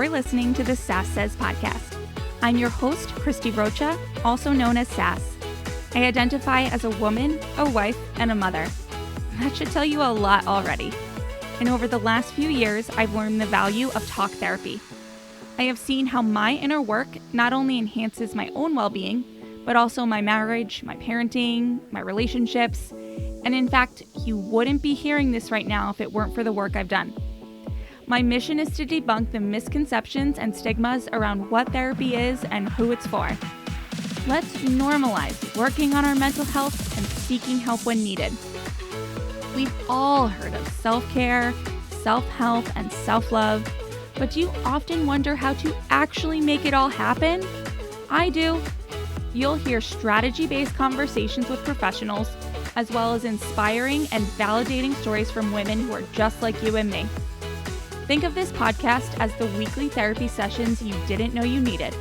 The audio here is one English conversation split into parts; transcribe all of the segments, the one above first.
You're listening to the Sass Says podcast. I'm your host, Christy Rocha, also known as Sass. I identify as a woman, a wife, and a mother. That should tell you a lot already. And over the last few years, I've learned the value of talk therapy. I have seen how my inner work not only enhances my own well-being, but also my marriage, my parenting, my relationships. And in fact, you wouldn't be hearing this right now if it weren't for the work I've done. My mission is to debunk the misconceptions and stigmas around what therapy is and who it's for. Let's normalize working on our mental health and seeking help when needed. We've all heard of self-care, self-help, and self-love, but do you often wonder how to actually make it all happen? I do. You'll hear strategy-based conversations with professionals, as well as inspiring and validating stories from women who are just like you and me. Think of this podcast as the weekly therapy sessions you didn't know you needed,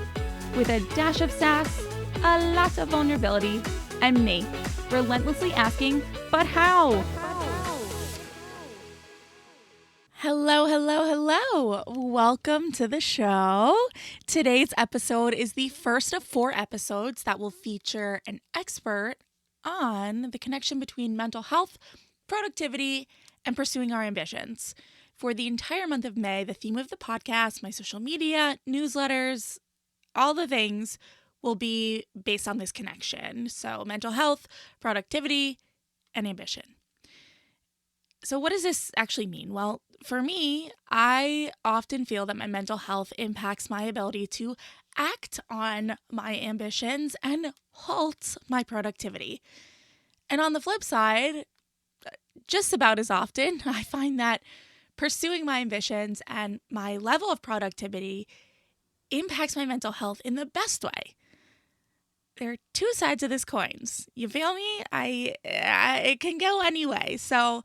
with a dash of sass, a lot of vulnerability, and me, relentlessly asking, but how? Hello, hello, hello. Welcome to the show. Today's episode is the first of 4 episodes that will feature an expert on the connection between mental health, productivity, and pursuing our ambitions. For the entire month of May, the theme of the podcast, my social media, newsletters, all the things will be based on this connection. So mental health, productivity, and ambition. So what does this actually mean? Well, for me, I often feel that my mental health impacts my ability to act on my ambitions and halt my productivity. And on the flip side, just about as often, I find that pursuing my ambitions and my level of productivity impacts my mental health in the best way. There are 2 sides of this coin. You feel me? It can go any way. So,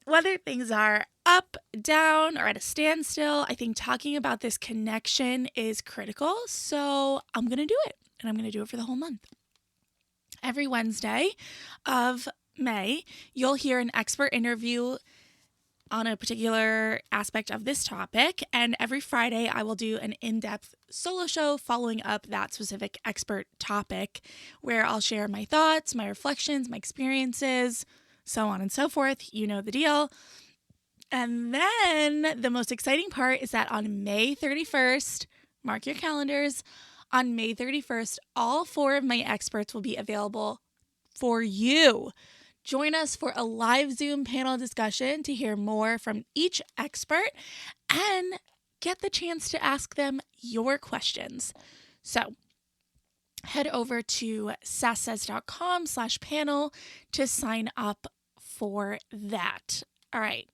whether things are up, down, or at a standstill, I think talking about this connection is critical. So I'm going to do it, and I'm going to do it for the whole month. Every Wednesday of May, you'll hear an expert interview on a particular aspect of this topic, and every Friday I will do an in-depth solo show following up that specific expert topic, where I'll share my thoughts, my reflections, my experiences, so on and so forth. You know the deal. And then the most exciting part is that on May 31st, mark your calendars, on May 31st, all 4 of my experts will be available for you. Join us for a live Zoom panel discussion to hear more from each expert and get the chance to ask them your questions. So head over to sasssays.com/panel to sign up for that. All right,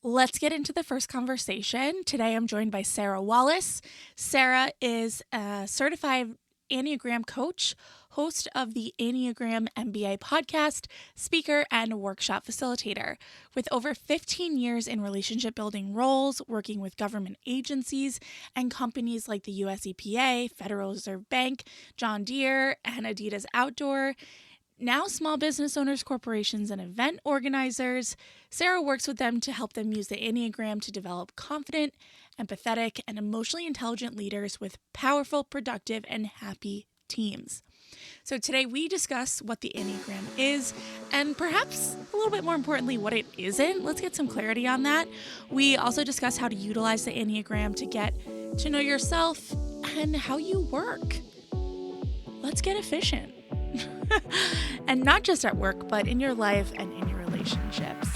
let's get into the first conversation. Today I'm joined by Sarah Wallace. Sarah is a Certified Enneagram Coach, host of the Enneagram MBA podcast, speaker, and workshop facilitator. With over 15 years in relationship building roles, working with government agencies and companies like the US EPA, Federal Reserve Bank, John Deere, and Adidas Outdoor, now small business owners, corporations, and event organizers, Sarah works with them to help them use the Enneagram to develop confident, empathetic, and emotionally intelligent leaders with powerful, productive, and happy teams. So today we discuss what the Enneagram is, and perhaps a little bit more importantly, what it isn't. Let's get some clarity on that. We also discuss how to utilize the Enneagram to get to know yourself and how you work. Let's get efficient. And not just at work, but in your life and in your relationships.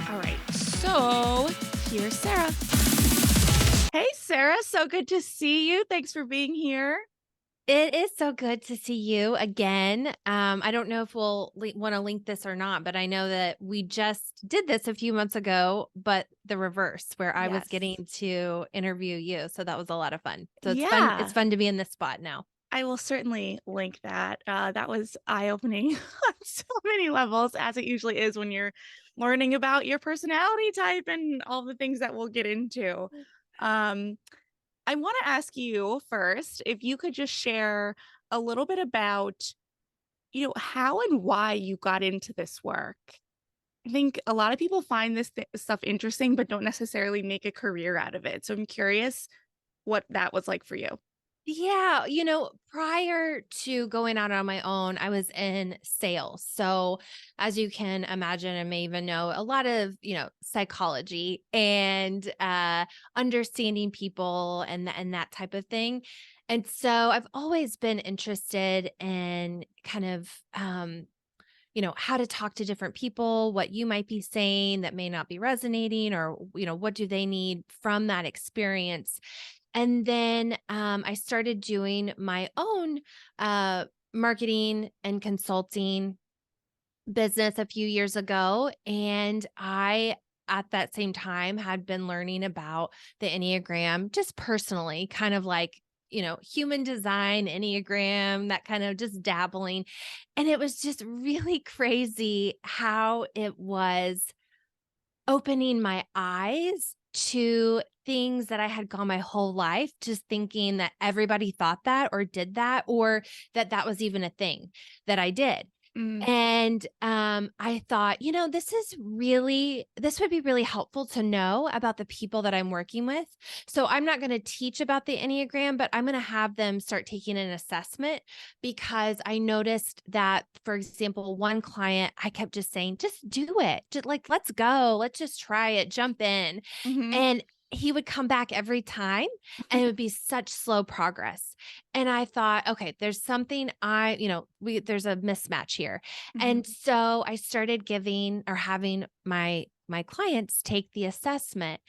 All right, so here's Sarah. Hey, Sarah, so good to see you. Thanks for being here. It is so good to see you again. I don't know if we'll want to link this or not, but I know that we just did this a few months ago, but the reverse, where I was getting to interview you. So that was a lot of fun. So it's fun. It's fun to be in this spot now. I will certainly link that. That was eye-opening on so many levels, as it usually is when you're learning about your personality type and all the things that we'll get into. I want to ask you first, if you could just share a little bit about, how and why you got into this work. I think a lot of people find this stuff interesting, but don't necessarily make a career out of it. So I'm curious what that was like for you. Yeah, prior to going out on my own, I was in sales. So, as you can imagine and may even know, a lot of, psychology and understanding people and that type of thing. And so I've always been interested in kind of how to talk to different people, what you might be saying that may not be resonating, or, what do they need from that experience. And then I started doing my own marketing and consulting business a few years ago. And at that same time, had been learning about the Enneagram just personally, kind of like, human design, Enneagram, that kind of just dabbling. And it was just really crazy how it was opening my eyes to things that I had gone my whole life just thinking that everybody thought that or did that, or that that was even a thing that I did. Mm, And I thought, this would be really helpful to know about the people that I'm working with. So I'm not going to teach about the Enneagram, but I'm going to have them start taking an assessment, because I noticed that, for example, one client, I kept just saying, just do it. Just like, let's go. Let's just try it. Jump in. mhm, And he would come back every time, and it would be such slow progress. And I thought, okay, there's something there's a mismatch here. mhm, And so I started giving or having my clients take the assessment.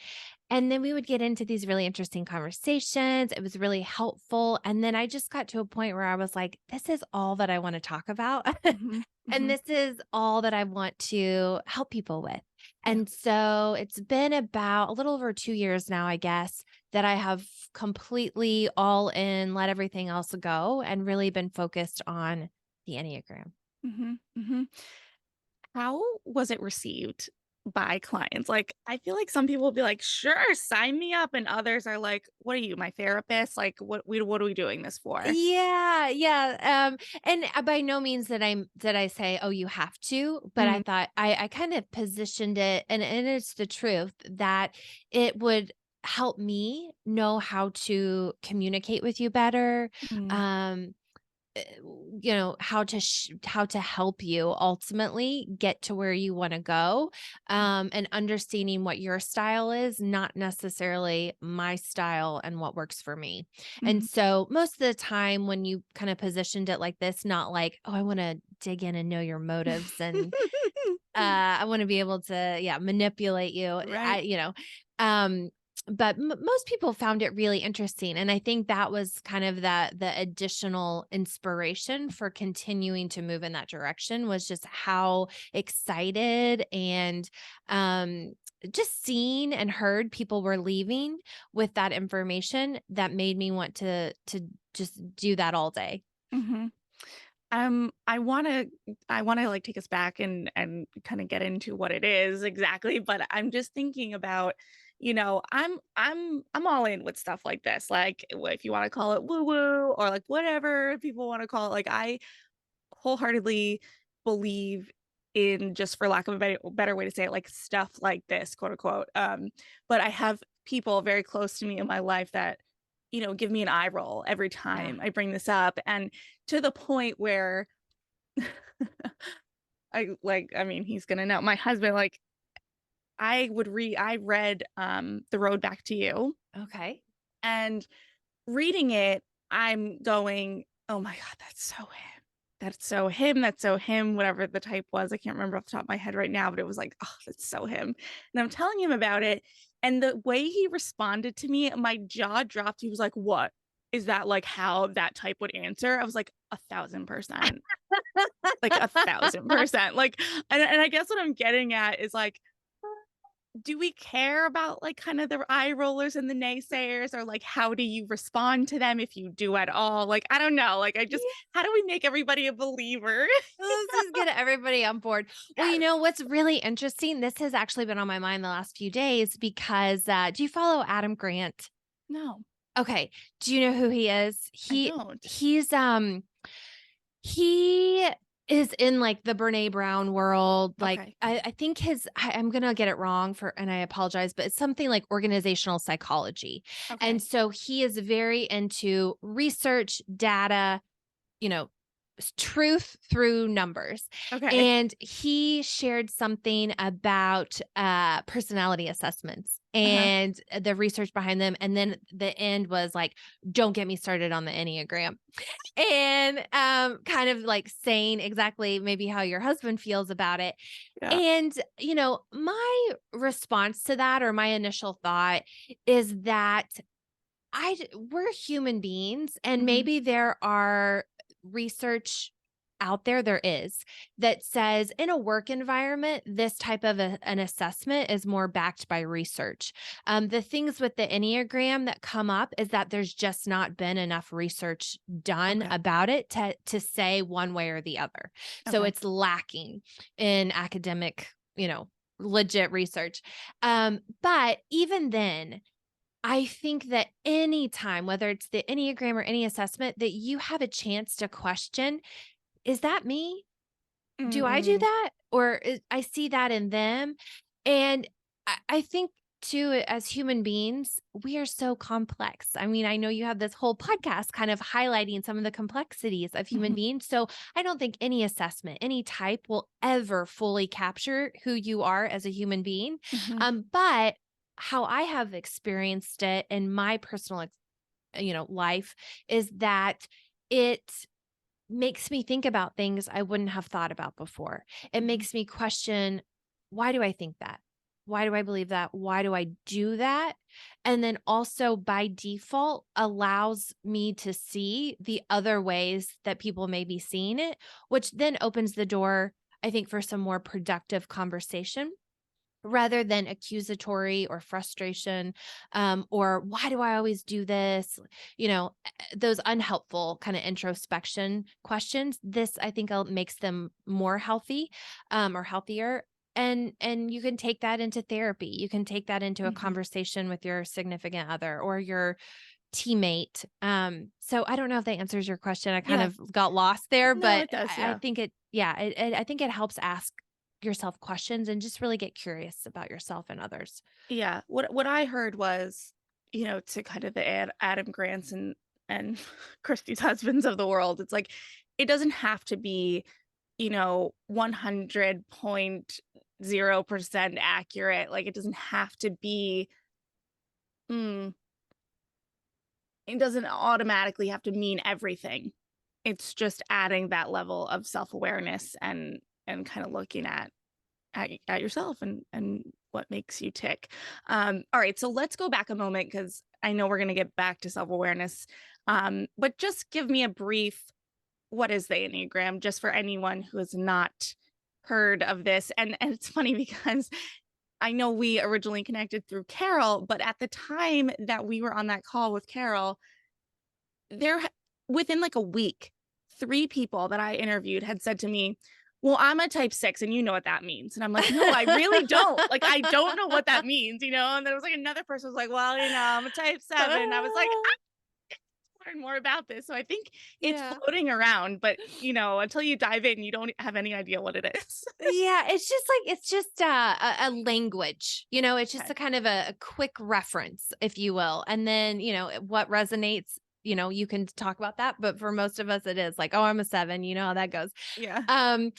And then we would get into these really interesting conversations. It was really helpful. And then I just got to a point where I was like, this is all that I want to talk about. mhm, And mhm. this is all that I want to help people with. Yeah. And so it's been about a little over 2 years now, I guess, that I have completely all in, let everything else go, and really been focused on the Enneagram. Mhm, mhm. How was it received by clients? Like, I feel like some people will be like, "Sure, sign me up," and others are like, "What are you, my therapist? Like, what are we doing this for?" Yeah, yeah. And by no means that I say, oh, you have to, but I Mm, thought I kind of positioned it, and it's the truth that it would help me know how to communicate with you better. mm, Um, uh, how to help you ultimately get to where you want to go, and understanding what your style is, not necessarily my style and what works for me. And mhm. so most of the time when you kind of positioned it like this, not like, oh, I want to dig in and know your motives, and I want to be able to, yeah, manipulate you. Right. Um, but most people found it really interesting, and I think that was kind of the additional inspiration for continuing to move in that direction, was just how excited and just seen and heard people were leaving with that information, that made me want to just do that all day. Mhm. I wanna, like, take us back and kinda get into what it is exactly, but I'm just thinking about, I'm all in with stuff like this, like, if you wanna call it woo-woo or, like, whatever people wanna call it, like, I wholeheartedly believe in, just for lack of a better way to say it, like, stuff like this, quote, unquote, but I have people very close to me in my life that, give me an eye roll every Yeah. time I bring this up, and to the point where I mean, he's gonna know. My husband, like, I read, The Road Back to You, Okay. and reading it, I'm going, "Oh my god, that's so him. That's so him, that's so him," whatever the type was, I can't remember off the top of my head right now, but it was like, "Oh, that's so him." And I'm telling him about it, and the way he responded to me, my jaw dropped. He was like, "What? Is that, like, how that type would answer?" I was like, "1,000%." Like, 1,000%. Like, and I guess what I'm getting at is, like, do we care about, like, kind of the eye rollers and the naysayers, or, like, how do you respond to them if you do at all? Like, I don't know, like, how do we make everybody a believer? Let's just get everybody on board. Well, what's really interesting? This has actually been on my mind the last few days, because do you follow Adam Grant? No, Okay. Do you know who he is? I don't. He is in like the Brene Brown world. Like Okay. I think I'm going to get it wrong and I apologize, but it's something like organizational psychology. And Okay. so he is very into research, data, you know, truth through numbers. Okay. And he shared something about personality assessments Uh-huh. and the research behind them. And then the end was like, don't get me started on the Enneagram. And kind of like saying exactly maybe how your husband feels about it. Yeah. And, my response to that, or my initial thought, is that we're human beings, and Hmm. maybe there are research out there is, that says in a work environment, this type of an assessment is more backed by research. The things with the Enneagram that come up is that there's just not been enough research done Okay. about it to say one way or the other. So Okay. it's lacking in academic, legit research. But even then, I think that any time, whether it's the Enneagram or any assessment, that you have a chance to question, is that me? Do I do Mm. that? Or I see that in them. And I think too, as human beings, we are so complex. I mean, I know you have this whole podcast kind of highlighting some of the complexities of human Mhm. beings. So I don't think any assessment, any type will ever fully capture who you are as a human being. Mhm. But how I have experienced it in my personal, life is that it makes me think about things I wouldn't have thought about before. It Mhm. makes me question, why do I think that? Why do I believe that? Why do I do that? And then also by default allows me to see the other ways that people may be seeing it, which then opens the door, I think, for some more productive conversation rather than accusatory or frustration, or why do I always do this? Those unhelpful kind of introspection questions. This, I think, makes them more healthy, or healthier. And you can take that into therapy. You can take that into a Mhm. conversation with your significant other or your teammate. So I don't know if that answers your question. I kind Yeah. of got lost there, No, but it does. I Yeah. think I think it helps ask yourself questions and just really get curious about yourself and others. Yeah. What I heard was, to kind of the Adam Grants and Christie's husbands of the world. It's like it doesn't have to be, 100.0% accurate. Like it doesn't have to be. Mm, it doesn't automatically have to mean everything. It's just adding that level of self-awareness and kind of looking at yourself and what makes you tick. All right, so let's go back a moment because I know we're going to get back to self-awareness. But just give me a brief, what is the Enneagram, just for anyone who has not heard of this. And it's funny because I know we originally connected through Carol, but at the time that we were on that call with Carol, there within like a week, 3 people that I interviewed had said to me, "Well, I'm a type 6 and you know what that means." And I'm like, "No, I really don't. Like, I don't know what that means, you know?" And there was like another person was like, "Well, I'm a type 7." I was like, "I learn more about this." So I think it's Yeah. floating around, but until you dive in, you don't have any idea what it is. Yeah, it's just a language, it's just Okay. a kind of a quick reference, if you will. And then, what resonates, you can talk about that. But for most of us, it is like, oh, I'm a 7, you know how that goes. Yeah. Um,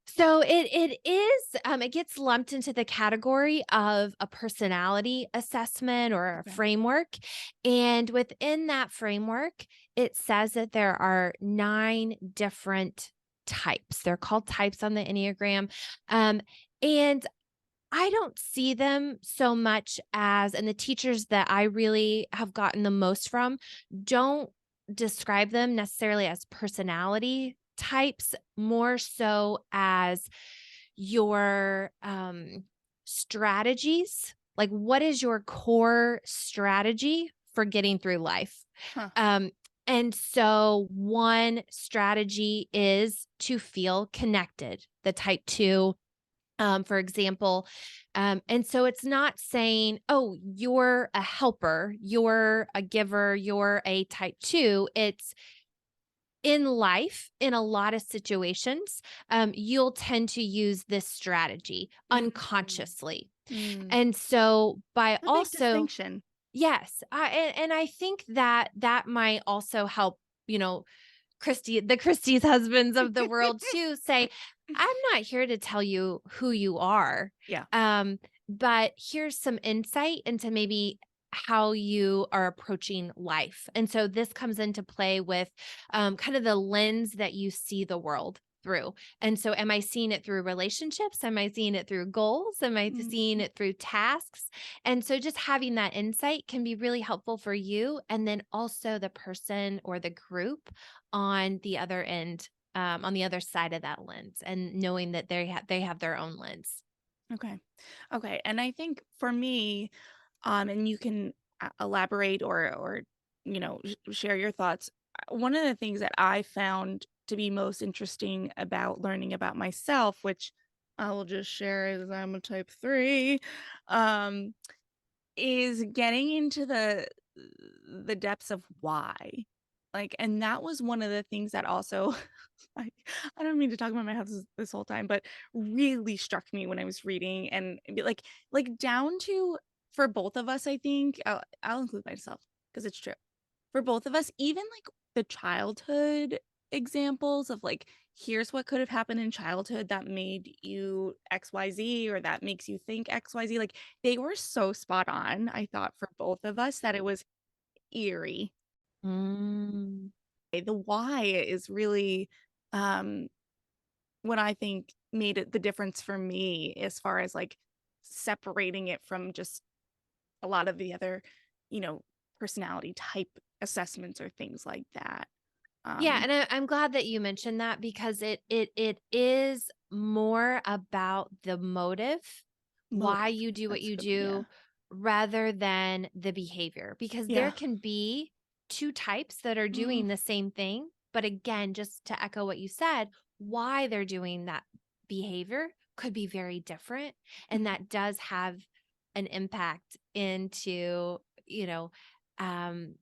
so it gets lumped into the category of a personality assessment or a Okay. framework. And within that framework, it says that there are 9 different types. They're called types on the Enneagram. And I don't see them so much as, and the teachers that I really have gotten the most from don't describe them necessarily as personality types, more so as your strategies. Like, what is your core strategy for getting through life? Huh. Um, and so, one strategy is to feel connected. The type 2, for example. And so it's not saying, oh, you're a helper, you're a giver, you're a type 2. in life, in a lot of situations, you'll tend to use this strategy Mm. unconsciously. Mm. And so by A big also, distinction. yes, and I think that that might also help, you know, Christie's husbands of the world too say, I'm not here to tell you who you are. Yeah. Um, but here's some insight into maybe how you are approaching life. And so this comes into play with kind of the lens that you see the world through. And so am I seeing it through relationships? Am I seeing it through goals? Am I Mm. seeing it through tasks? And so just having that insight can be really helpful for you and then also the person or the group on the other end, on the other side of that lens, and knowing that they have their own lens. Okay. Okay. And I think for me, and you can elaborate or share your thoughts. One of the things that I found to be most interesting about learning about myself, which I will just share as I'm a type 3, um, is getting into the depths of why. Like, and that was one of the things that also I I don't mean to talk about my house this whole time, but really struck me when I was reading and be like down to for both of us, I think, I'll include myself because it's true. For both of us, even like the childhood examples of like, here's what could have happened in childhood that made you XYZ or that makes you think XYZ. Like they were so spot on, I thought, for both of us that it was eerie. Mm. The why is really um what I think made it the difference for me as far as like separating it from just a lot of the other, you know, personality type assessments or things like that. Yeah, Um, and I'm glad that you mentioned that because it is more about the motive, why motive. you do what That's you good. Yeah. do, rather than the behavior. Because there Yeah. can be two types that are Mm, doing the same thing, but again, just to echo what you said, why they're doing that behavior could be very different, and mhm, that does have an impact into, you know, um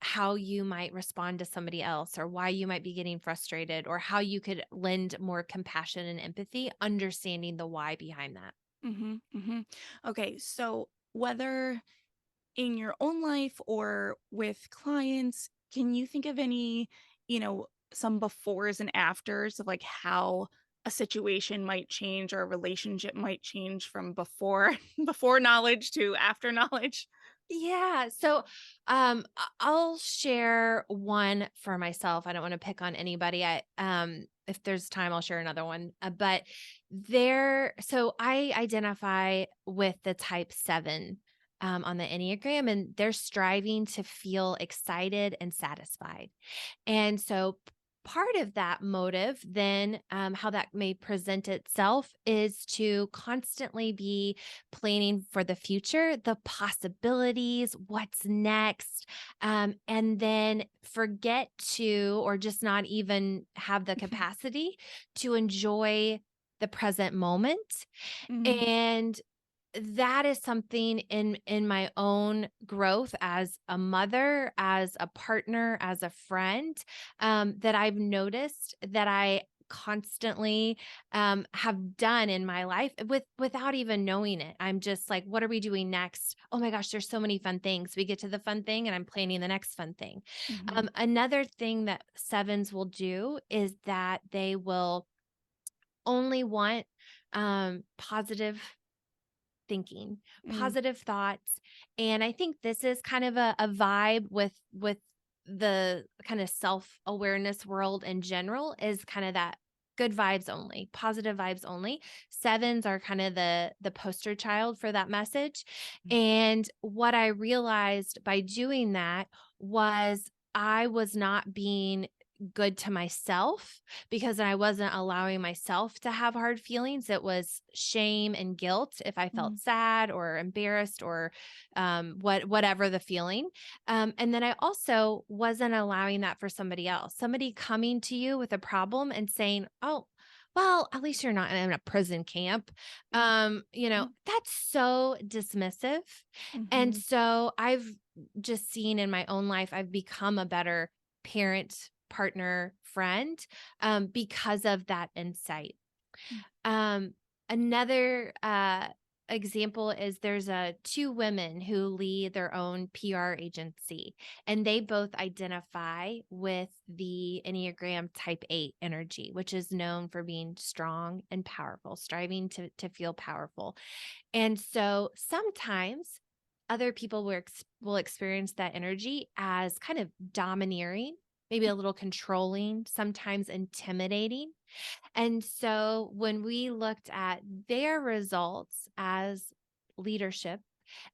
how you might respond to somebody else or why you might be getting frustrated or how you could lend more compassion and empathy, understanding the why behind that. mhm. Okay, so whether in your own life or with clients, can you think of any, some befores and afters of like how a situation might change or a relationship might change from before before knowledge to after knowledge? Yeah. So I'll share one for myself. I don't want to pick on anybody. If there's time, I'll share another one. But so I identify with the type 7 on the Enneagram, and they're striving to feel excited and satisfied. And so part of that motive, then, how that may present itself is to constantly be planning for the future, the possibilities, what's next, and then forget to, or just not even have the capacity to enjoy the present moment. Mhm, And that is something in my own growth as a mother, as a partner, as a friend, that I've noticed that I constantly have done in my life without even knowing it. I'm just like, what are we doing next? Oh my gosh, there's so many fun things. We get to the fun thing and I'm planning the next fun thing. mhm, Another thing that sevens will do is that they will only want positive thinking, mm, positive thoughts. And I think this is kind of a vibe with the kind of self-awareness world in general, is kind of that good vibes only, positive vibes only. Sevens are kind of the poster child for that message. mm, And what I realized by doing that was I was not being good to myself because I wasn't allowing myself to have hard feelings. It was shame and guilt if I felt mm, sad or embarrassed or whatever the feeling. And then I also wasn't allowing that for somebody else. Somebody coming to you with a problem and saying, "Oh, well, at least you're not in a prison camp." mm, That's so dismissive. And mhm, so I've just seen in my own life, I've become a better parent, partner, friend, because of that insight. Mm. Another example is there's two women who lead their own PR agency, and they both identify with the Enneagram Type 8 energy, which is known for being strong and powerful, striving to feel powerful. And so sometimes other people will experience that energy as kind of domineering, maybe a little controlling, sometimes intimidating. And so when we looked at their results as leadership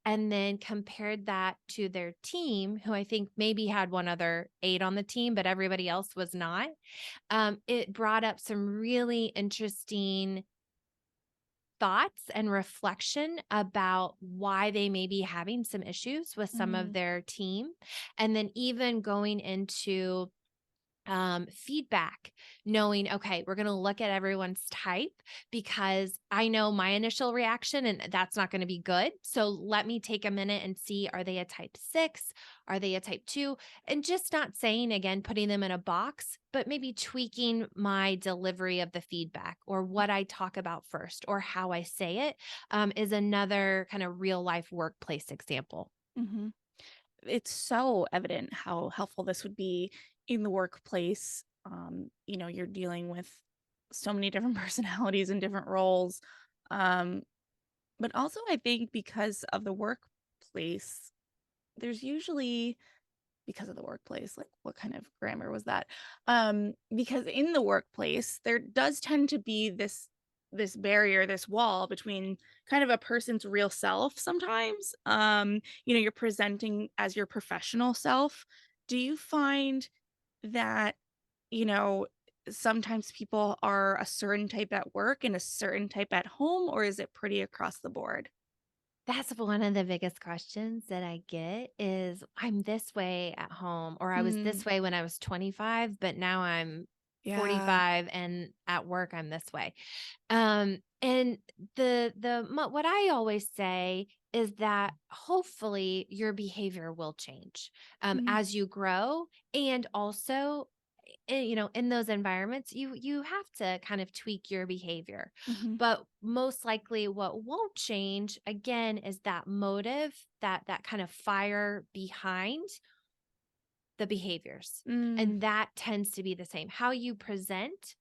and then compared that to their team, who I think maybe had one other 8 on the team, but everybody else was not, it brought up some really interesting thoughts and reflection about why they may be having some issues with some of Mm. their team. And then even going into feedback, knowing, okay, we're going to look at everyone's type because I know my initial reaction and that's not going to be good. So let me take a minute and see, are they a type 6? Are they a type 2? And just not saying, again, putting them in a box, but maybe tweaking my delivery of the feedback or what I talk about first or how I say it is another kind of real life workplace example. Mm-hmm. It's so evident how helpful this would be in the workplace. You're dealing with so many different personalities and different roles. Um, but also, I think because of the workplace, there's usually because of the workplace, like what kind of grammar was that? Because in the workplace, there does tend to be this barrier, this wall between kind of a person's real self sometimes. You're presenting as your professional self. Do you find that, you know, sometimes people are a certain type at work and a certain type at home, or is it pretty across the board? That's one of the biggest questions that I get is I'm this way at home, or I was Mm, this way when I was 25, but now I'm yeah. 45 and at work I'm this way. And what I always say is that hopefully your behavior will change Mm, as you grow, and also in those environments you have to kind of tweak your behavior, mhm, but most likely what won't change again is that motive, that kind of fire behind the behaviors, mm, and that tends to be the same. How you present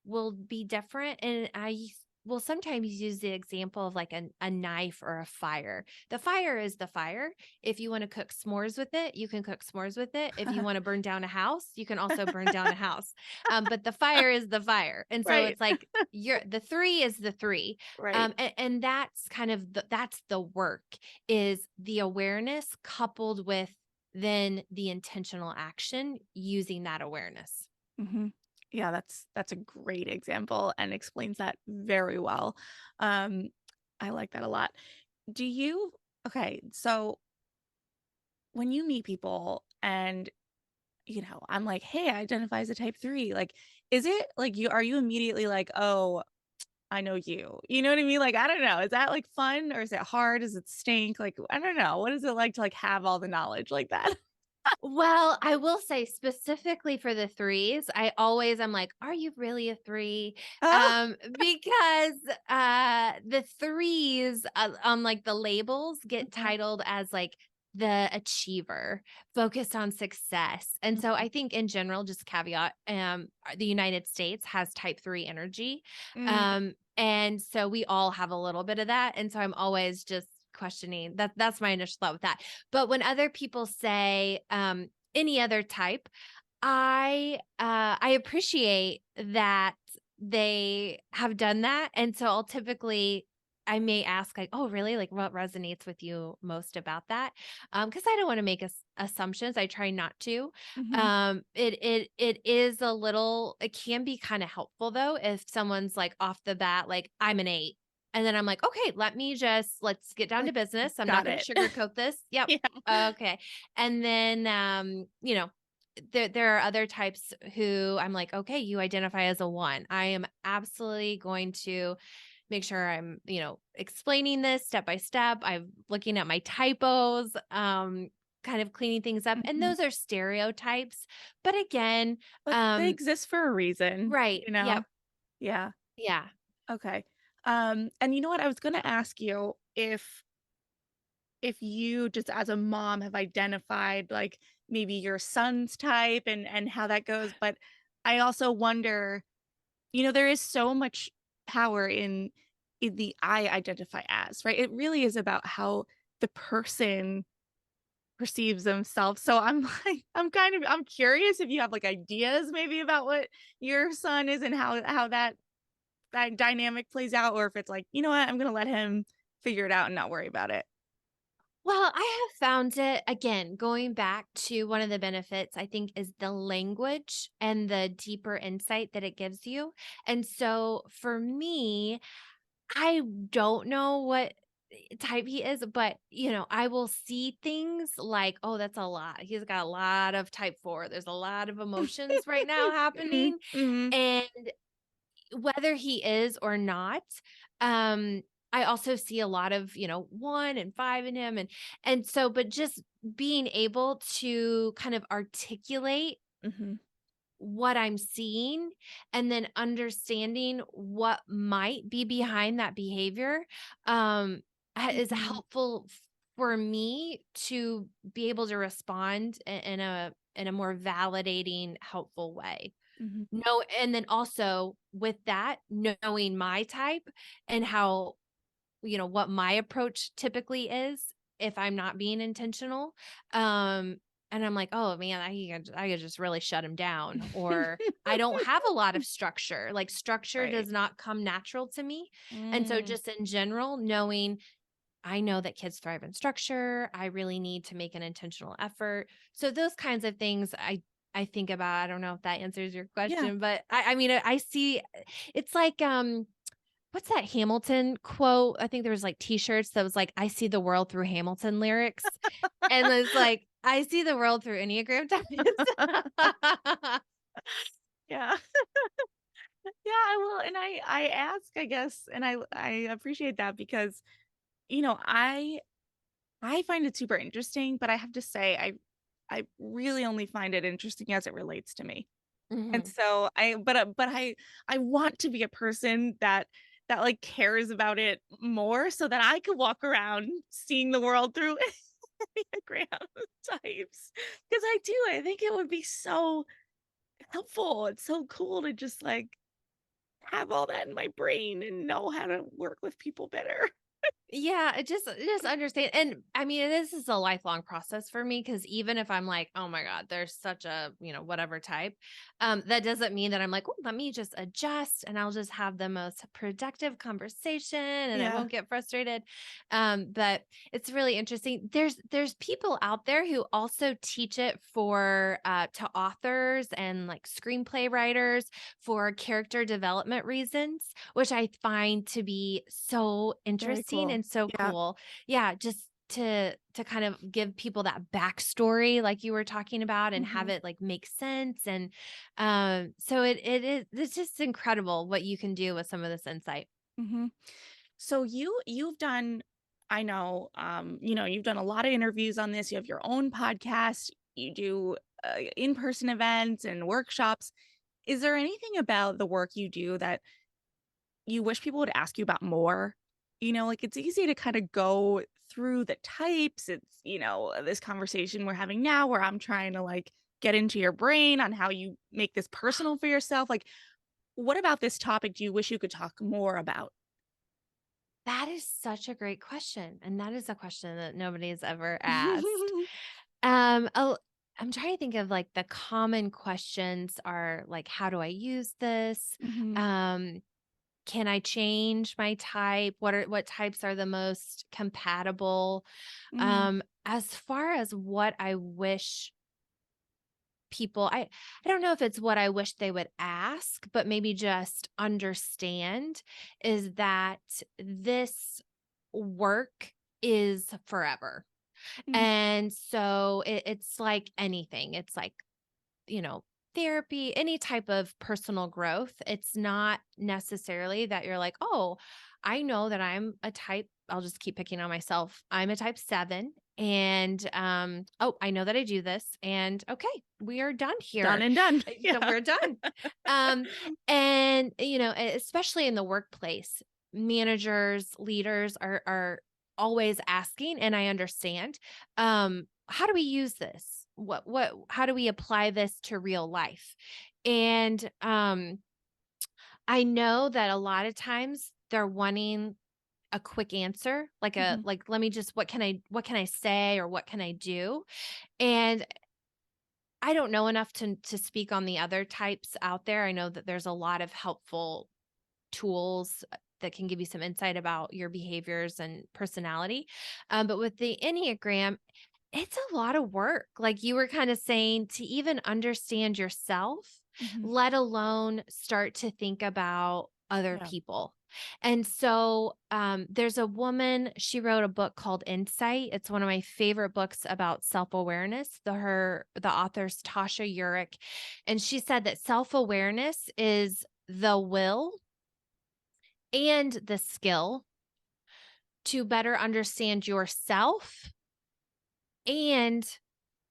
will be different. And I will sometimes use the example of like a knife or a fire. The fire is the fire. If you want to cook s'mores with it, you can cook s'mores with it. If you want to burn down a house, you can also burn down a house. But the fire is the fire. And so right, it's like the 3 is the 3. right. And that's kind of that's the work, is the awareness coupled with then the intentional action using that awareness. Mhm. Yeah, that's a great example and explains that very well. Um, I like that a lot. Do you Okay, so when you meet people and, I'm like, "Hey, I identify as a type 3." Like, is it like are you immediately like, "Oh, I know you." You know what I mean? Like, I don't know. Is that like fun or is it hard? Does it stink? Like, I don't know. What is it like to like have all the knowledge like that? Well, I will say specifically for the 3s, I'm like, "Are you really a 3?" Oh. Because, the 3s, on, like, the labels get Mhm, titled as, like, the achiever, focused on success, and so mhm, I think in general, just caveat, the United States has type 3 energy, mm, and so we all have a little bit of that, and so I'm always just questioning that's my initial thought with that. But when other people say, any other type, I appreciate that they have done that, and so I may ask like, "Oh, really? Like, what resonates with you most about that?" Because I don't wanna make assumptions, I try not to. mhm. It is a little it can be kinda helpful, though, if someone's, like, off the bat, like, "I'm an 8." And then I'm like, "Okay, let's get down to Like, business. I'm not got gonna it. sugarcoat this." Yep. Yeah. Okay. And then, there are other types who I'm like, "Okay, you identify as a 1." I am absolutely going to make sure I'm, explaining this step by step. I'm looking at my typos, kind of cleaning things up. And Mhm. those are stereotypes. But again, But they exist for a reason, right. Yep. Yeah. Yeah. Okay. And you know what? I was gonna ask you if you just as a mom have identified like maybe your son's type and how that goes, but I also wonder, there is so much power in the I identify as, right? It really is about how the person perceives themselves. So I'm like, I'm curious if you have like ideas maybe about what your son is and how that dynamic plays out, or if it's like, you know what, I'm gonna let him figure it out and not worry about it. Well, I have found it again, going back to one of the benefits, I think, is the language and the deeper insight that it gives you. And so for me, I don't know what type he is, but I will see things like, oh, that's a lot. He's got a lot of type 4. There's a lot of emotions right now Mhm, happening. mhm, And whether he is or not, um, I also see a lot of, 1 and 5 in him, and so but just being able to kind of articulate mhm, what I'm seeing and then understanding what might be behind that behavior, is mhm, helpful for me to be able to respond in a more validating, helpful way. mhm, No, and then also with that, knowing my type and how, what my approach typically is if I'm not being intentional. And I'm like, oh man, I could just really shut him down. Or I don't have a lot of structure. Like structure right. does not come natural to me. And so Mm, just in general, knowing I know that kids thrive in structure. I really need to make an intentional effort. So those kinds of things I think about. I don't know if that answers your yeah. question, but I mean I see it's like what's that Hamilton quote? I think there was like t-shirts that was like I see the world through Hamilton lyrics. And it's like I see the world through Enneagram types. Yeah. Yeah, I will, and I ask, I guess, and I appreciate that because, I find it super interesting, but I have to say I really only find it interesting as it relates to me. And Mhm. so I want to be a person that like cares about it more so that I could walk around seeing the world through Enneagram types. Because I think it would be so helpful. It's so cool to just like have all that in my brain and know how to work with people better. Yeah, it just understand, and I mean, this is a lifelong process for me because even if I'm like, oh my God, there's such a, whatever type, that doesn't mean that I'm like, oh, let me just adjust and I'll just have the most productive conversation and I Yeah. won't get frustrated. But it's really interesting. There's people out there who also teach it for to authors and like screenplay writers for character development reasons, which I find to be so Very interesting cool. and so Yeah. cool. Yeah, just to kind of give people that backstory like you were talking about and have Mhm. it like make sense. And so it's just incredible what you can do with some of this insight. Mhm. So you've done, I know, you've done a lot of interviews on this. You have your own podcast. You do in-person events and workshops. Is there anything about the work you do that you wish people would ask you about more? Like it's easy to kind of go through the types. It's, this conversation we're having now where I'm trying to like get into your brain on how you make this personal for yourself. Like, what about this topic do you wish you could talk more about? That is such a great question. And that is a question that nobody has ever asked. Oh, I'm trying to think of like the common questions are like, how do I use this? Mhm. Um, can I change my type? What types are the most compatible? Mm, As far as what I wish people I don't know if it's what I wish they would ask, but maybe just understand is that this work is forever. mm, And so it's like anything. It's like, you know, therapy, any type of personal growth. It's not necessarily that you're like, oh, I know that I'm a type. I'll just keep picking on myself. I'm a type 7 And oh, I know that I do this, and okay, we are done Done here. and done. So Yeah. we're done. um and especially in the workplace, managers, leaders are always asking, and I understand, how do we use this? What how do we apply this to real life? And I know that a lot of times they're wanting a quick answer, Mhm. like, let me just, what can I say, or what can I do? And I don't know enough to speak on the other types out there. I know that there's a lot of helpful tools that can give you some insight about your behaviors and personality. But with the Enneagram, it's a lot of work. Like you were kind of saying, to even understand yourself, Mhm. let alone start to think about other Yeah. people. And so there's a woman, she wrote a book called Insight. It's one of my favorite books about self-awareness. The author's Tasha Eurich. And she said that self-awareness is the will and the skill to better understand yourself and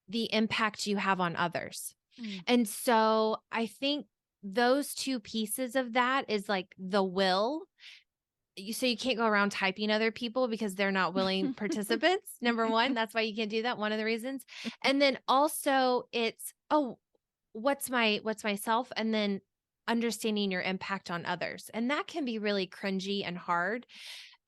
the impact you have on others. Mm. And so I think those two pieces of that is like the will. So you can't go around typing other people because they're not willing participants. Number one, that's why you can't do that. One of the reasons. And then also it's, oh, what's myself? And then understanding your impact on others. And that can be really cringy and hard.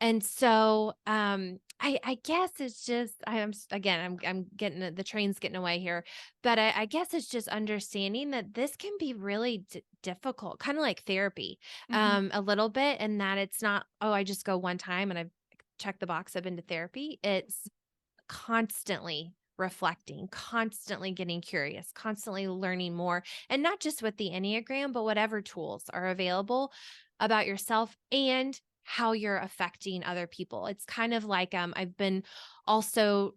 And so, I guess it's just, I'm getting, the train's getting away here, but I guess it's just understanding that this can be really difficult, kind of like therapy, Mhm. a little bit, and that it's not, oh, I just go one time and I've checked the box, I've been to therapy. It's constantly reflecting, constantly getting curious, constantly learning more, and not just with the Enneagram, but whatever tools are available about yourself and how you're affecting other people. It's kind of like I've been also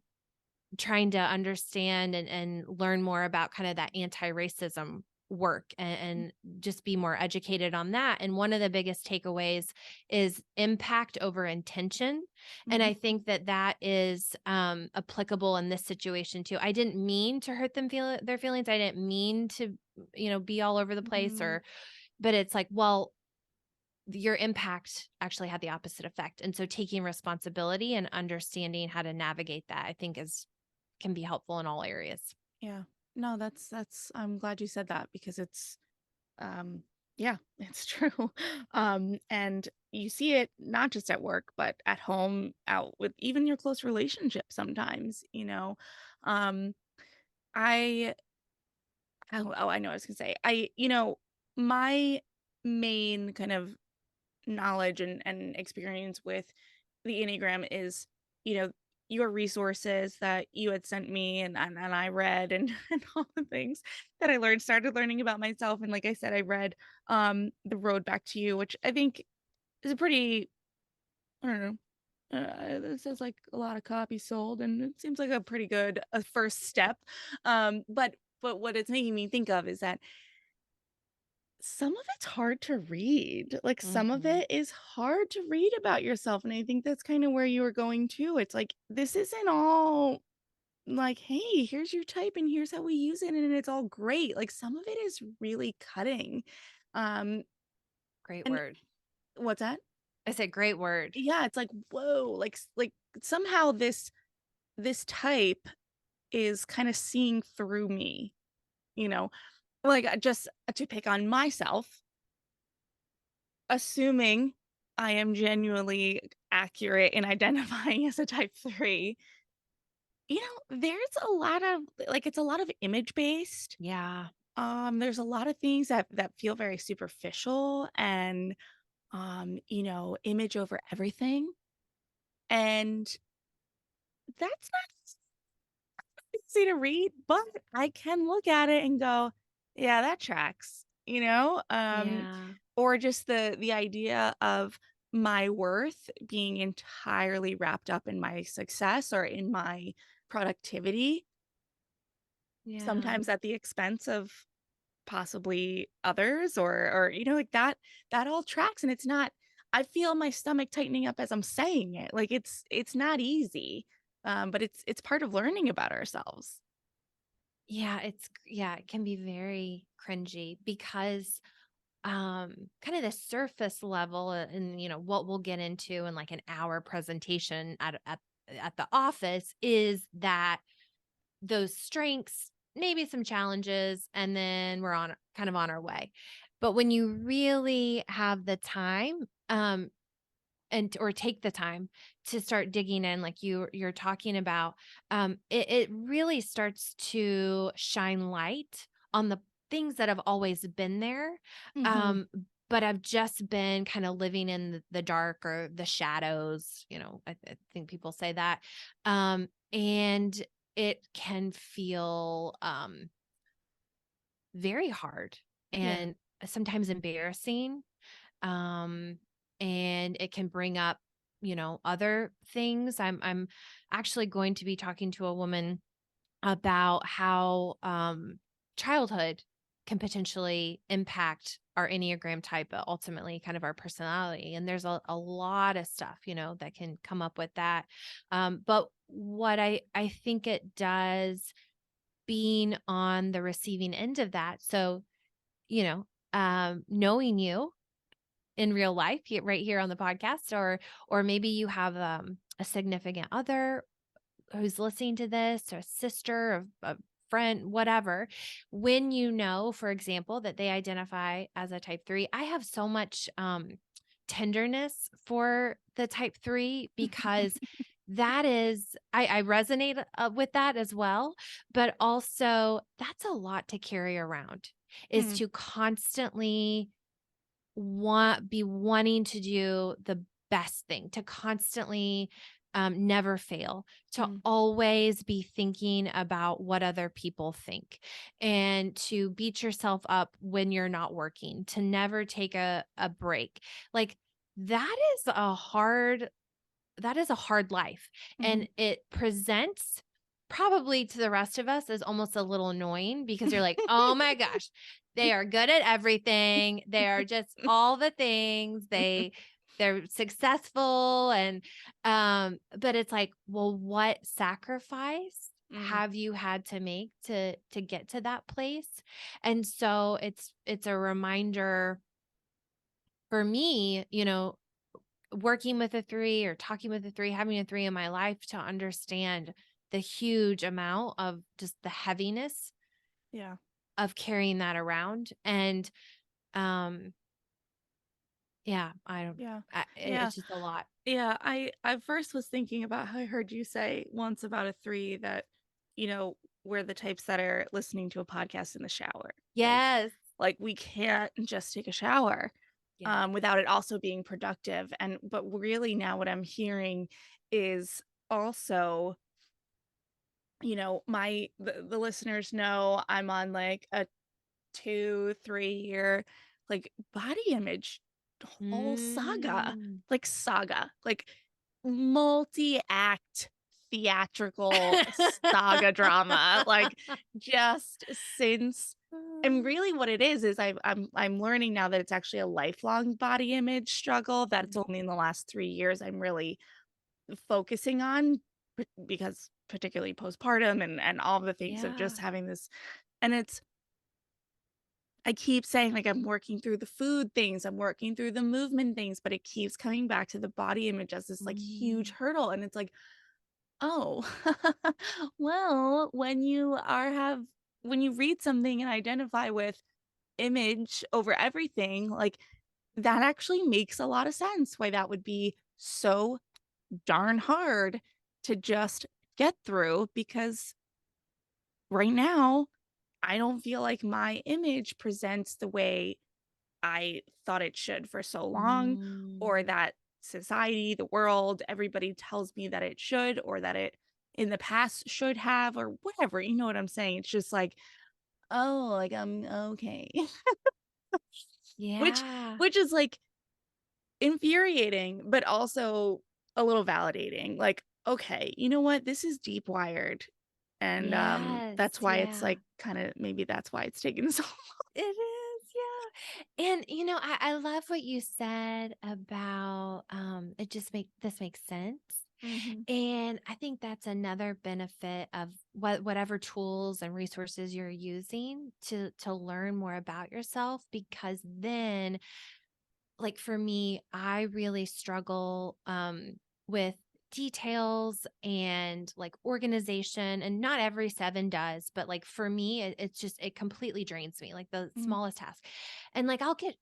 trying to understand and learn more about kind of that anti-racism work, and just be more educated on that. And one of the biggest takeaways is impact over intention. And Mhm. I think that that is applicable in this situation too. I didn't mean to hurt their feelings. I didn't mean to, be all over the place, Mhm. but it's like, well, your impact actually had the opposite effect. And so taking responsibility and understanding how to navigate that, I think, is can be helpful in all areas. Yeah. No, that's I'm glad you said that because it's um yeah, it's true. And you see it not just at work, but at home, out with even your close relationships sometimes. Um I I know what I was gonna say. My main kind of knowledge and experience with the Enneagram is, you know, your resources that you had sent me and I read and, and all the things that I started learning about myself. And like I said, I read The Road Back to You, which I think is a pretty, I don't know. It says like a lot of copies sold, and it seems like a pretty good first step. But what it's making me think of is that some of it's hard to read. Like, some of Mhm. it is hard to read about yourself, and I think that's kinda where you were going too. It's like, this isn't all like, "Hey, here's your type, and here's how we use it, and it's all great." Like, some of it is really cutting. Um, Great and word. what's that? I said great word. Yeah, it's like, "Whoa," like, somehow this type is kinda seeing through me, you know? Like, just to pick on myself, assuming I am genuinely accurate in identifying as a type 3, there's a lot of like, it's a lot of image based. Yeah. There's a lot of things that feel very superficial and image over everything. And that's not easy to read, but I can look at it and go, yeah, that tracks. Yeah. Or just the idea of my worth being entirely wrapped up in my success or in my productivity, Yeah. sometimes at the expense of possibly others or like that all tracks. And it's not, I feel my stomach tightening up as I'm saying it. Like, it's not easy. But it's part of learning about ourselves. Yeah, it can be very cringy because kind of the surface level and what we'll get into in like an hour presentation at the office is that those strengths, maybe some challenges, and then we're on kind of on our way. But when you really have the time, and or take the time to start digging in, like you're talking about, it really starts to shine light on the things that have always been there. Mhm. Um, but I've just been kind of living in the dark or the shadows, I think people say that. And it can feel very hard Yeah. and sometimes embarrassing. um and it can bring up other things. I'm actually going to be talking to a woman about how childhood can potentially impact our Enneagram type, but ultimately kind of our personality. And there's a lot of stuff, that can come up with that. But what I think it does, being on the receiving end of that. So, knowing you in real life, right here on the podcast, or maybe you have a significant other who's listening to this, or a sister, a friend, whatever. When for example, that they identify as a type 3, I have so much tenderness for the type 3 because that is, I resonate with that as well. But also, that's a lot to carry around, is Mm, to constantly be wanting to do the best thing, to constantly never fail, to mm, always be thinking about what other people think, and to beat yourself up when you're not working, to never take a break. Like that is a hard life. mhm. And it presents probably to the rest of us as almost a little annoying because you're like, oh my gosh, they are good at everything. They are just all the things. They're successful. And but it's like, well, what sacrifice Mm, have you had to make to get to that place? And so it's a reminder for me, working with a 3 or talking with a 3, having a 3 in my life, to understand the huge amount of just the heaviness yeah. of carrying that around. And, um, yeah, I don't, Yeah. Yeah. it's just a lot. Yeah. I first was thinking about how I heard you say once about a three that, you know, we're the types that are listening to a podcast in the shower. Yes. Like we can't just take a shower Yeah. without it also being productive. And but really now what I'm hearing is also, the listeners know I'm on like a 2, 3 year, like, body image whole saga, Mm. like, multi-act theatrical saga drama, like, just since and really what it is I'm learning now that it's actually a lifelong body image struggle, that it's only in the last 3 years I'm really focusing on, because particularly postpartum and all the things of just Yeah. having this and it's I keep saying, like, I'm working through the food things, I'm working through the movement things, but it keeps coming back to the body image as this, like, huge Mm. hurdle, and it's like, "Oh, well, when you read something and identify with image over everything, like, that actually makes a lot of sense why that would be so darn hard to just get through because right now, I don't feel like my image presents the way I thought it should for so long, or Mm. that society, the world, everybody tells me that it should, or that it in the past should have, or whatever. You know what I'm saying? It's just like, oh, like I'm okay. which Yeah. which is like infuriating, but also a little validating. Like, okay, you know what? This is deep wired. And Yes. that's why it's Yeah. like kind of maybe that's why it's taken so It is, yeah. And I love what you said about it just makes sense. Mm-hmm. And I think that's another benefit of whatever tools and resources you're using to learn more about yourself, because then, like for me, I really struggle with details and like organization, and not every seven does, but like for me, it's just, it completely drains me, like the Mm-hmm. smallest task. And like I'll get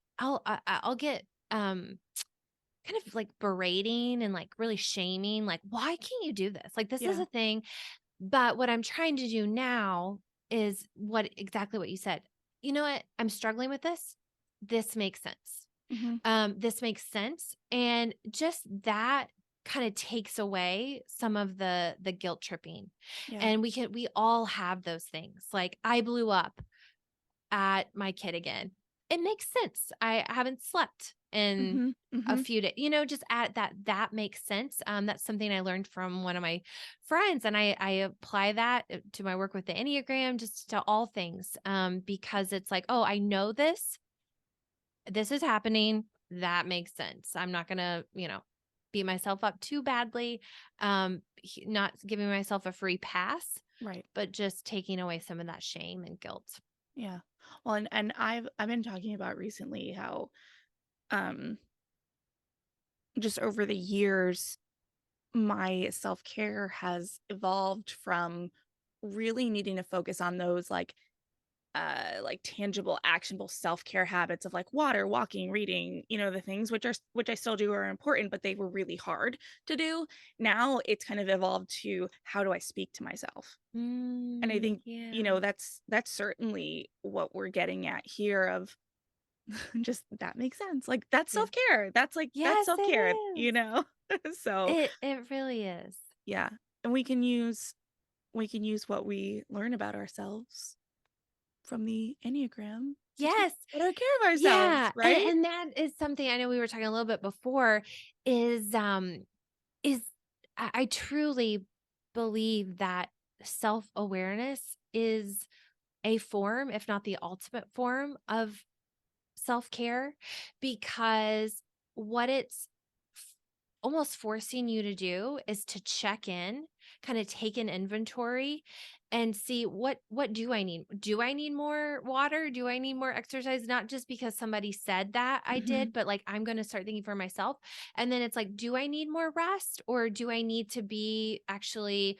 kind of like berating and like really shaming, like, why can't you do this? Like, this is Yeah. a thing. But what I'm trying to do now is exactly what you said. You know what? I'm struggling with this. This makes sense. Mm-hmm. This makes sense. And just that kind of takes away some of the guilt tripping. Yeah. And we all have those things. Like, I blew up at my kid again. It makes sense. I haven't slept in Mm-hmm. a Mm-hmm. few days, just at that makes sense. That's something I learned from one of my friends, and I apply that to my work with the Enneagram, just to all things. Because it's like, oh, I know this is happening. That makes sense. I'm not gonna, beat myself up too badly. Not giving myself a free pass, Right. but just taking away some of that shame and guilt. Yeah. Well, and I've been talking about recently how um just over the years my self-care has evolved from really needing to focus on those like tangible actionable self-care habits of like water, walking, reading, the things which I still do are important, but they were really hard to do. Now it's kind of evolved to how do I speak to myself? And I think, Yeah. that's certainly what we're getting at here of just that makes sense. Like that's Yeah. self-care. That's Yes, self-care, it is. So It really is. yeah. And we can use what we learn about ourselves from the Enneagram to take Yes. better care of ourselves, Yeah. And right? and that is something I know we were talking a little bit before, is I truly believe that self-awareness is a form, if not the ultimate form of self-care, because what it's almost forcing you to do is to check in, kind of take an inventory and see what do I need? Do I need more water? Do I need more exercise? Not just because somebody said that I Mhm, did, but like I'm going to start thinking for myself. And then it's like, do I need more rest, or do I need to be actually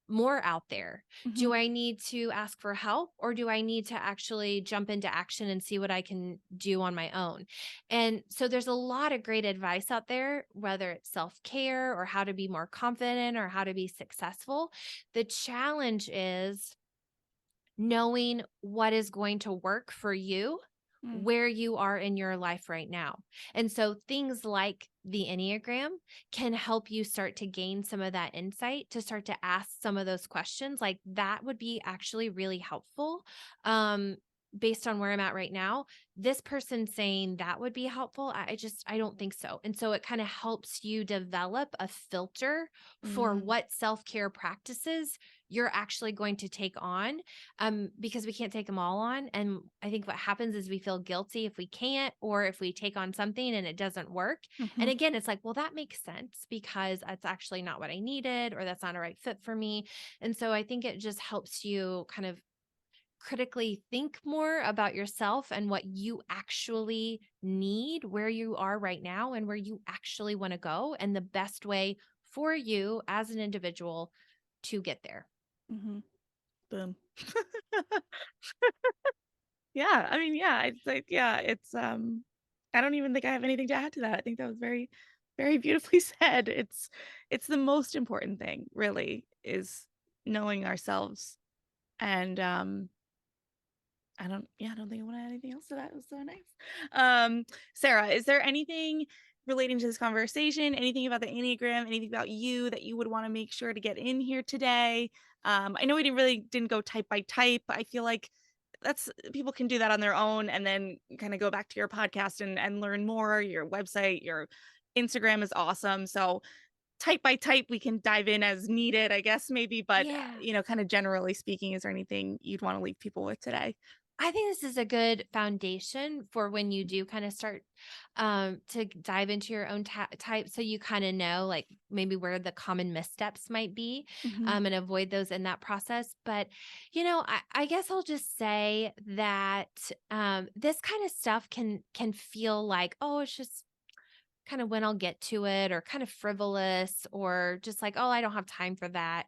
more out there? mhm, Do I need to ask for help, or do I need to actually jump into action and see what I can do on my own? And so there's a lot of great advice out there, whether it's self care or how to be more confident or how to be successful. The challenge is knowing what is going to work for you mm, where you are in your life right now. And so things like the Enneagram can help you start to gain some of that insight, to start to ask some of those questions. Like, that would be actually really helpful. Um, Based on where I'm at right now, this person saying that would be helpful, I don't think so. And so it kind of helps you develop a filter for mm, what self-care practices you're actually going to take on, because we can't take them all on. And I think what happens is we feel guilty if we can't, or if we take on something and it doesn't work. And mhm, again, it's like, well, that makes sense because that's actually not what I needed, or that's not a right fit for me. And so I think it just helps you kind of critically think more about yourself and what you actually need, where you are right now, and where you actually want to go, and the best way for you as an individual to get there. mhm. Boom. Yeah, I mean, yeah, it's like, yeah, I don't even think I have anything to add to that. I think that was very, very beautifully said. It's the most important thing, really, is knowing ourselves. And I don't think I want to add anything else to that. It was so nice. Sarah, is there anything relating to this conversation, anything about the Enneagram, anything about you that you would want to make sure to get in here today? I know we didn't go type by type. I feel like that's people can do that on their own and then kind of go back to your podcast and learn more. Your website, your Instagram is awesome. So type by type, we can dive in as needed, I guess maybe. But Yeah. kind of generally speaking, is there anything you'd want to leave people with today? I think this is a good foundation for when you do kind of start to dive into your own type. So you kind of know like maybe where the common missteps might be Mm-hmm. and avoid those in that process. But, I guess I'll just say that this kind of stuff can feel like, oh, it's just kind of when I'll get to it or kind of frivolous or just like, oh, I don't have time for that.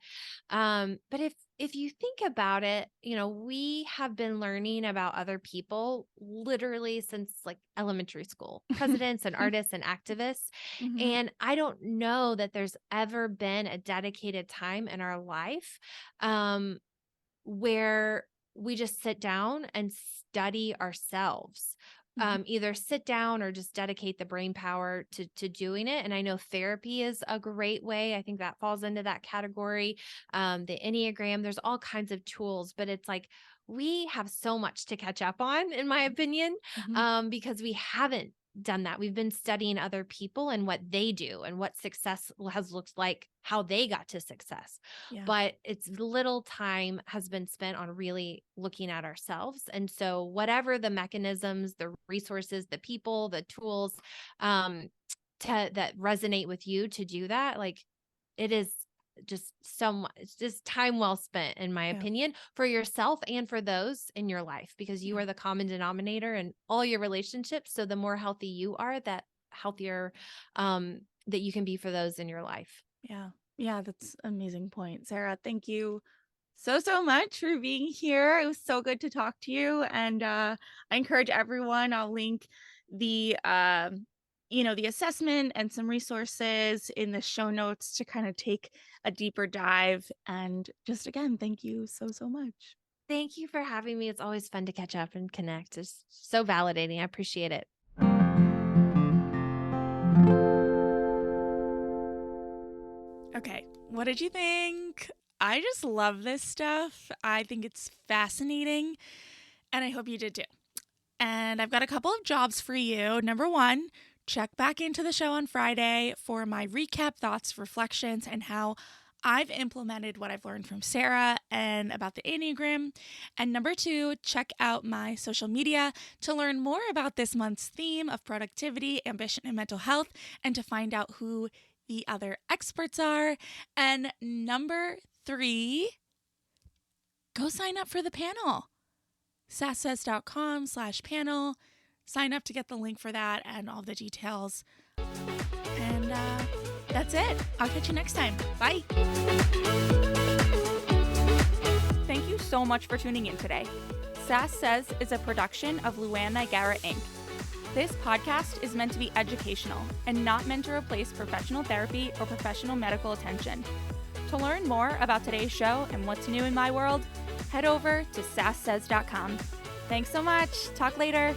But if you think about it, we have been learning about other people literally since like elementary school, presidents and artists and activists. Mm-hmm. And I don't know that there's ever been a dedicated time in our life where we just sit down and study ourselves. Mm-hmm. Either sit down or just dedicate the brain power to doing it. And I know therapy is a great way. I think that falls into that category. The Enneagram, there's all kinds of tools, but it's like we have so much to catch up on, in my opinion, Mm-hmm. because we haven't done that. We've been studying other people and what they do and what success has looked like, how they got to success. Yeah. But it's little time has been spent on really looking at ourselves. And so whatever the mechanisms, the resources, the people, the tools that resonate with you to do that, like it is just it's just time well spent, in my Yeah. opinion, for yourself and for those in your life, because you Yeah. are the common denominator in all your relationships. So the more healthy you are, that healthier that you can be for those in your life. Yeah. Yeah. That's an amazing point, Sarah. Thank you so much for being here. It was so good to talk to you. And I encourage everyone, I'll link the the assessment and some resources in the show notes to kind of take a deeper dive. And just again, thank you so much. Thank you for having me. It's always fun to catch up and connect. It's so validating. I appreciate it. Okay, what did you think? I just love this stuff. I think it's fascinating, and I hope you did too. And I've got a couple of jobs for you. Number one, check back into the show on Friday for my recap, thoughts, reflections, and how I've implemented what I've learned from Sarah and about the Enneagram. And number two, check out my social media to learn more about this month's theme of productivity, ambition, and mental health, and to find out who the other experts are. And number three, go sign up for the panel. sasssays.com/panel. Sign up to get the link for that and all the details. And that's it. I'll catch you next time. Bye. Thank you so much for tuning in today. Sass Says is a production of Luann Nigara Inc. This podcast is meant to be educational and not meant to replace professional therapy or professional medical attention. To learn more about today's show and what's new in my world, head over to sasssays.com. Thanks so much. Talk later.